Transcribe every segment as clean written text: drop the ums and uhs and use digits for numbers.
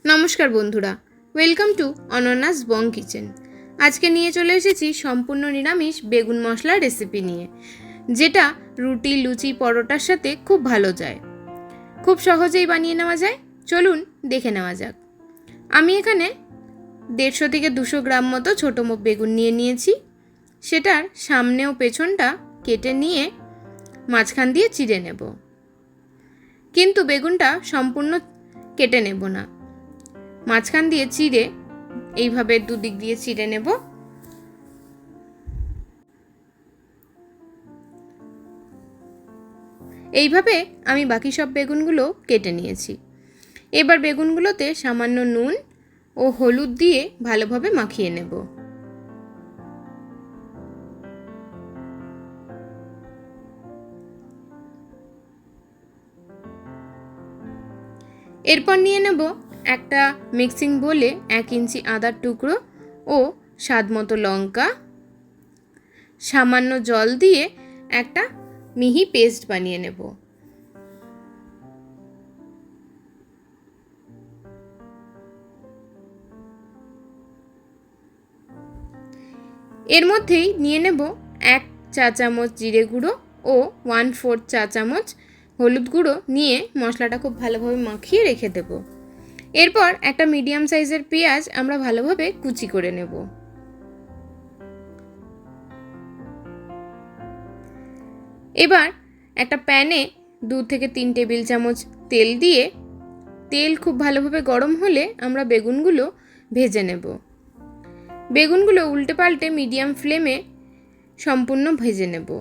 নমস্কার বন্ধুরা, welcome to অনন্যাস Bong kitchen. আজকে নিয়ে চলে এসেছি সম্পূর্ণ নিরামিষ বেগুন মশলা রেসিপি নিয়ে, যেটা রুটি, লুচি, পরোটার সাথে খুব ভালো যায়। খুব সহজেই বানিয়ে নেওয়া যায়। চলুন দেখে নেওয়া যাক। আমি এখানে 150 থেকে 200 গ্রাম মতো ছোটো বেগুন নিয়ে নিয়েছি। সেটার সামনে ও পেছনটা কেটে নিয়ে মাঝখান দিয়ে চিড়ে নেব, কিন্তু বেগুনটা সম্পূর্ণ কেটে নেব না, মাঝখান দিয়ে চিড়ে এইভাবে দুদিক দিয়ে চিড়ে নেব। এইভাবে আমি বাকি সব বেগুনগুলো কেটে নিয়েছি। এবার বেগুনগুলোতে সামান্য নুন ও হলুদ দিয়ে ভালোভাবে মাখিয়ে নেব। এরপর নিয়ে নেব একটা মিক্সিং বোলে 1 ইঞ্চি আদার টুকরো ও স্বাদ মতো লঙ্কা, সামান্য জল দিয়ে একটা মিহি পেস্ট বানিয়ে নেব। এর মধ্যেই নিয়ে নেব 1 চা চামচ জিরে গুঁড়ো ও 1/4 চা চামচ হলুদ গুঁড়ো নিয়ে মশলাটা খুব ভালোভাবে মাখিয়ে রেখে দেব। এরপর একটা মিডিয়াম সাইজের পেঁয়াজ আমরা ভালোভাবে কুচি করে নেব। এবার একটা প্যানে 2 থেকে 3 টেবিল চামচ তেল দিয়ে, তেল খুব ভালোভাবে গরম হলে আমরা বেগুনগুলো ভেজে নেব। বেগুনগুলো উল্টে পাল্টে মিডিয়াম ফ্লেমে সম্পূর্ণ ভেজে নেব।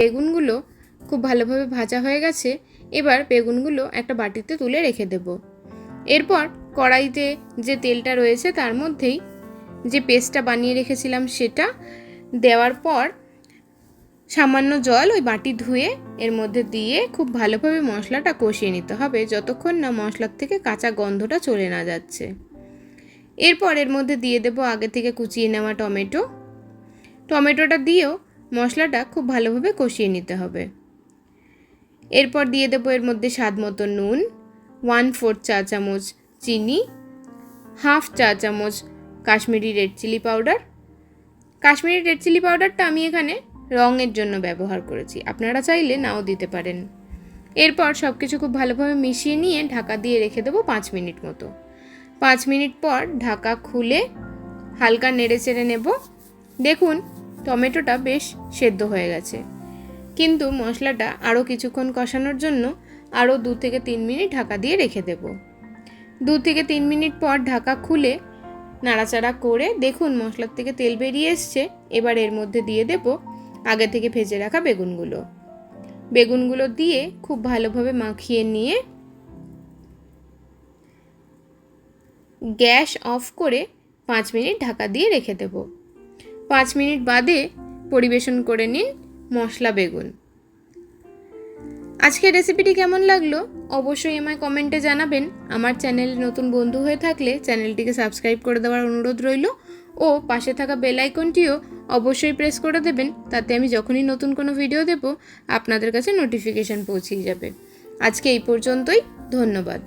বেগুনগুলো খুব ভালোভাবে ভাজা হয়ে গেছে। এবার বেগুনগুলো একটা বাটিতে তুলে রেখে দেব। এরপর কড়াইতে যে তেলটা রয়েছে তার মধ্যেই যে পেস্টটা বানিয়ে রেখেছিলাম সেটা দেওয়ার পর সামান্য জল ওই বাটি ধুয়ে এর মধ্যে দিয়ে খুব ভালোভাবে মশলাটা কষিয়ে নিতে হবে, যতক্ষণ না মশলার থেকে কাঁচা গন্ধটা চলে না যাচ্ছে। এরপর এর মধ্যে দিয়ে দেব আগে থেকে কুচিয়ে নেওয়া টমেটোটা দিয়েও মশলাটা খুব ভালোভাবে কষিয়ে নিতে হবে। এরপর দিয়ে দেব এর মধ্যে স্বাদ মতো নুন, 1/4 চা চামচ চিনি, 1/2 চা চামচ Kashmiri red chilli powder. Kashmiri red chilli পাউডারটা আমি এখানে রঙের জন্য ব্যবহার করেছি, আপনারা চাইলে নাও দিতে পারেন। এরপর সব কিছু খুব ভালোভাবে মিশিয়ে নিয়ে ঢাকা দিয়ে রেখে দেবো 5 মিনিট মতো। 5 মিনিট পর ঢাকা খুলে হালকা নেড়ে চেড়ে নেব। দেখুন টমেটোটা বেশ সেদ্ধ হয়ে গেছে, কিন্তু মশলাটা আরও কিছুক্ষণ কষানোর জন্য আরও 2 থেকে 3 মিনিট ঢাকা দিয়ে রেখে দেব। 2 থেকে 3 মিনিট পর ঢাকা খুলে নাড়াচাড়া করে দেখুন মশলার থেকে তেল বেরিয়ে এসছে। এবার এর মধ্যে দিয়ে দেব আগে থেকে ভেজে রাখা বেগুনগুলো দিয়ে খুব ভালোভাবে মাখিয়ে নিয়ে গ্যাস অফ করে 5 মিনিট ঢাকা দিয়ে রেখে দেব। 5 মিনিট বাদে পরিবেশন করে নিন মশলা বেগুন। আজকের রেসিপিটি কেমন লাগলো অবশ্যই আমায় কমেন্টে জানাবেন। আমার চ্যানেলে নতুন বন্ধু হয়ে থাকলে চ্যানেলটিকে সাবস্ক্রাইব করে দেওয়ার অনুরোধ রইল ও পাশে থাকা বেল আইকনটিও অবশ্যই প্রেস করে দেবেন, তাতে আমি যখনই নতুন কোনো ভিডিও দেব আপনাদের কাছে নোটিফিকেশান পৌঁছে যাবে। আজকে এই পর্যন্তই, ধন্যবাদ।